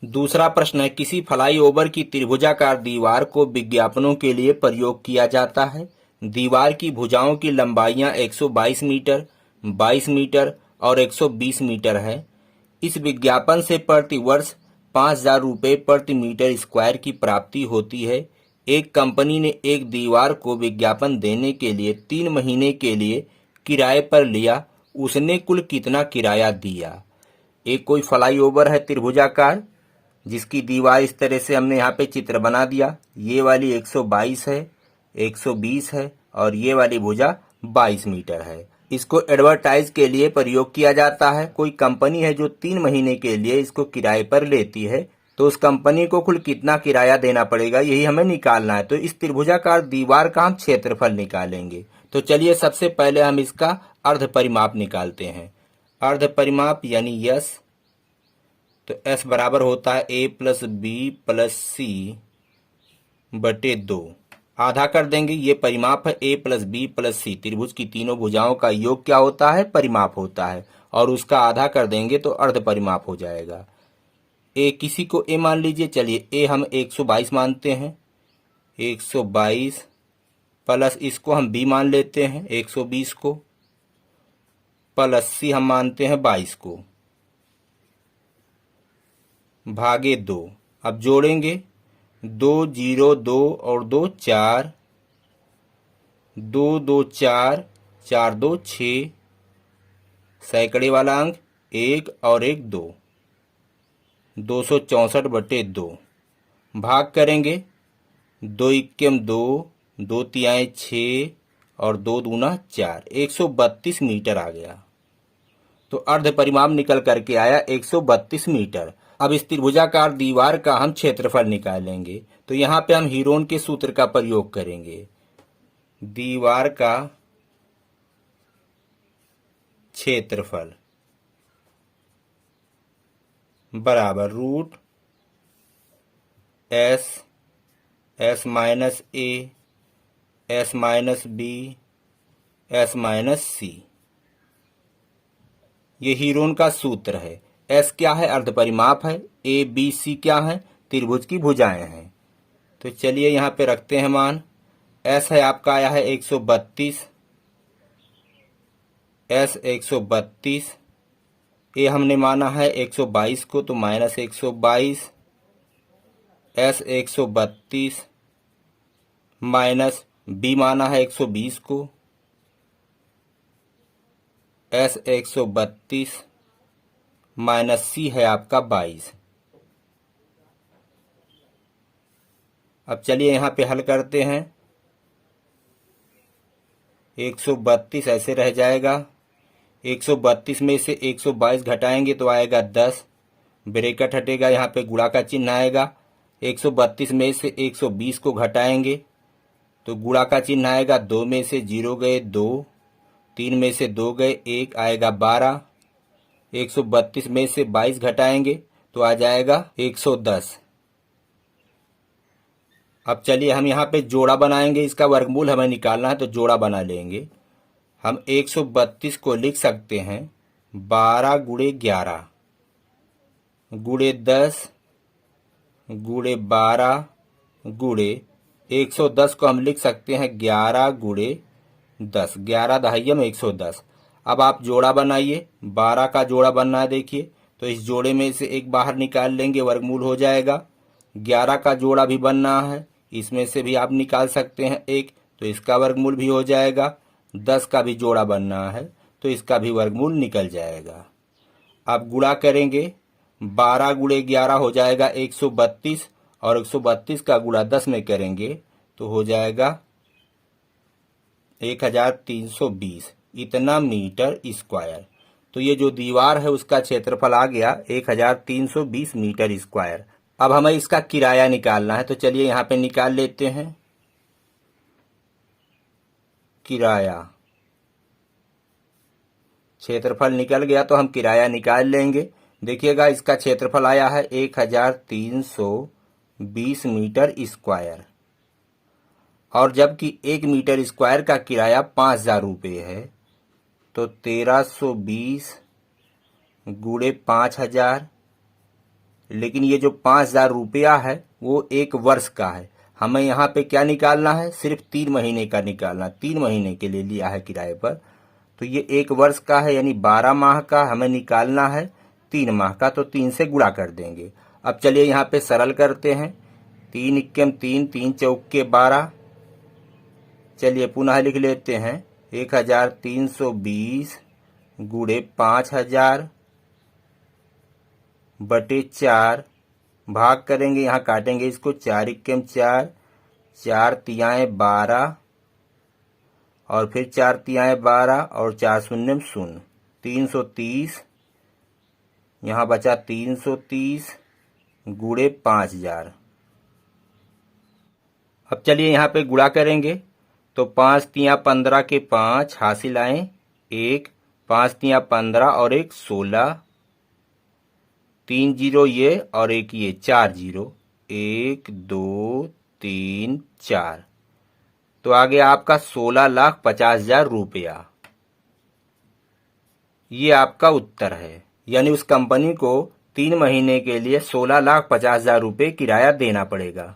दूसरा प्रश्न है, किसी फ्लाईओवर की त्रिभुजाकार दीवार को विज्ञापनों के लिए प्रयोग किया जाता है। दीवार की भुजाओं की लंबाइयां 122 मीटर, 22 मीटर और 120 मीटर है। इस विज्ञापन से प्रति वर्ष 5,000 रुपये प्रति मीटर स्क्वायर की प्राप्ति होती है। एक कंपनी ने एक दीवार को विज्ञापन देने के लिए 3 महीने के लिए किराए पर लिया। उसने कुल कितना किराया दिया? एक कोई फ्लाईओवर है त्रिभुजाकार, जिसकी दीवार इस तरह से हमने यहाँ पे चित्र बना दिया। ये वाली 122 है, 120 है और ये वाली भुजा 22 मीटर है। इसको एडवर्टाइज के लिए प्रयोग किया जाता है। कोई कंपनी है जो 3 महीने के लिए इसको किराए पर लेती है, तो उस कंपनी को कुल कितना किराया देना पड़ेगा, यही हमें निकालना है। तो इस त्रिभुजाकार दीवार का हम क्षेत्रफल निकालेंगे। तो चलिए सबसे पहले हम इसका अर्ध परिमाप निकालते हैं। अर्ध परिमाप यानी यस, तो S बराबर होता है A प्लस बी प्लस सी बटे 2। आधा कर देंगे, ये परिमाप है A प्लस बी प्लस सी। त्रिभुज की तीनों भुजाओं का योग क्या होता है? परिमाप होता है। और उसका आधा कर देंगे तो अर्ध परिमाप हो जाएगा। A किसी को A मान लीजिए। चलिए A हम 122 मानते हैं, 122 प्लस इसको हम B मान लेते हैं 120 को, प्लस C हम मानते हैं 22 को, भागे 2। अब जोड़ेंगे, 2 0 2 और 2 4, 2 2 4, 4 2 6, सैकड़े वाला अंक 1 और 1 2, 264 बटे 2। भाग करेंगे, 2 इक्कीम 2, 2 तिहाई 6 और 2 दूना 4, 132 मीटर आ गया। तो अर्ध परिमाप निकल करके आया 132 मीटर। अब इस त्रिभुजाकार दीवार का हम क्षेत्रफल निकालेंगे। तो यहाँ पे हम हीरोन के सूत्र का प्रयोग करेंगे। दीवार का क्षेत्रफल बराबर root S, S minus A, S minus B, S minus C. ये हीरोन का सूत्र है। एस क्या है? अर्ध परिमाप है। ए बी सी क्या है? त्रिभुज की भुजाएं हैं। तो चलिए यहाँ पे रखते हैं मान। एस है आपका आया है 132, एस 132। ए हमने माना है 122 को, तो माइनस 122, एस 132 माइनस बी माना है 120 को, एस 132 माइनस सी है आपका 22। अब चलिए यहाँ पे हल करते हैं। 132 ऐसे रह जाएगा। 132 में से 122 घटाएंगे तो आएगा 10, ब्रैकेट हटेगा, यहाँ पे गुणा का चिन्ह आएगा। 132 में से 120 को घटाएंगे तो गुणा का चिन्ह आएगा। 2 में से 0 गए 2, 3 में से 2 गए 1, आएगा 12। 132 में से 22 घटाएंगे तो आ जाएगा 110। अब चलिए हम यहाँ पे जोड़ा बनाएंगे। इसका वर्गमूल हमें निकालना है, तो जोड़ा बना लेंगे। हम 132 को लिख सकते हैं 12 गुणे 11 गुणे 10 गुणे 12 गुणे 110 को हम लिख सकते हैं 11 गुणे 10, 11 दहाइयम 110। अब आप जोड़ा बनाइए। 12 का जोड़ा बनना है, देखिए। तो इस जोड़े में से एक बाहर निकाल लेंगे, वर्गमूल हो जाएगा। 11 का जोड़ा भी बनना है, इसमें से भी आप निकाल सकते हैं एक, तो इसका वर्गमूल भी हो जाएगा। 10 का भी जोड़ा बनना है, तो इसका भी वर्गमूल निकल जाएगा। अब गुणा करेंगे, 12 गुणे 11 हो जाएगा 132 और 132 का गुणा 10 में करेंगे तो हो जाएगा 1320, इतना मीटर स्क्वायर। तो ये जो दीवार है उसका क्षेत्रफल आ गया 1320 मीटर स्क्वायर। अब हमें इसका किराया निकालना है, तो चलिए यहाँ पे निकाल लेते हैं। किराया, क्षेत्रफल निकल गया तो हम किराया निकाल लेंगे। देखिएगा इसका क्षेत्रफल आया है 1320 मीटर स्क्वायर, और जबकि 1 मीटर स्क्वायर का किराया 5,000 रुपये है, तो 1320 गुणे 5,000 लेकिन ये जो 5,000 रुपया है वो 1 वर्ष का है। हमें यहाँ पे क्या निकालना है, सिर्फ 3 महीने का निकालना। 3 महीने के लिए लिया है किराए पर, तो ये 1 वर्ष का है, यानी 12 माह का हमें निकालना है। 3 माह का तो 3 से गुणा कर देंगे। अब चलिए यहाँ पे सरल करते हैं। 3 इक्कम 3, 3 चौके 12। चलिए पुनः लिख लेते हैं 1320 गुणे 5000 बटे 4, भाग करेंगे, यहाँ काटेंगे इसको। 4 इक्कम 4, 4 तियाएं 12 और फिर 4 तियाएं 12 और 4 शून्य शून्य, 330। यहाँ बचा 330 गुणे 5000। अब चलिए यहाँ पे गुणा करेंगे, तो 5 तिया 15 के 5 हासिल आए 1, 5 तिया 15 और 1 16, 3 जीरो ये और 1 ये, 4 जीरो, 1 2 3 4। तो आ गया आपका 16,50,000 रुपया। ये आपका उत्तर है, यानी उस कंपनी को 3 महीने के लिए 16,50,000 रुपये किराया देना पड़ेगा।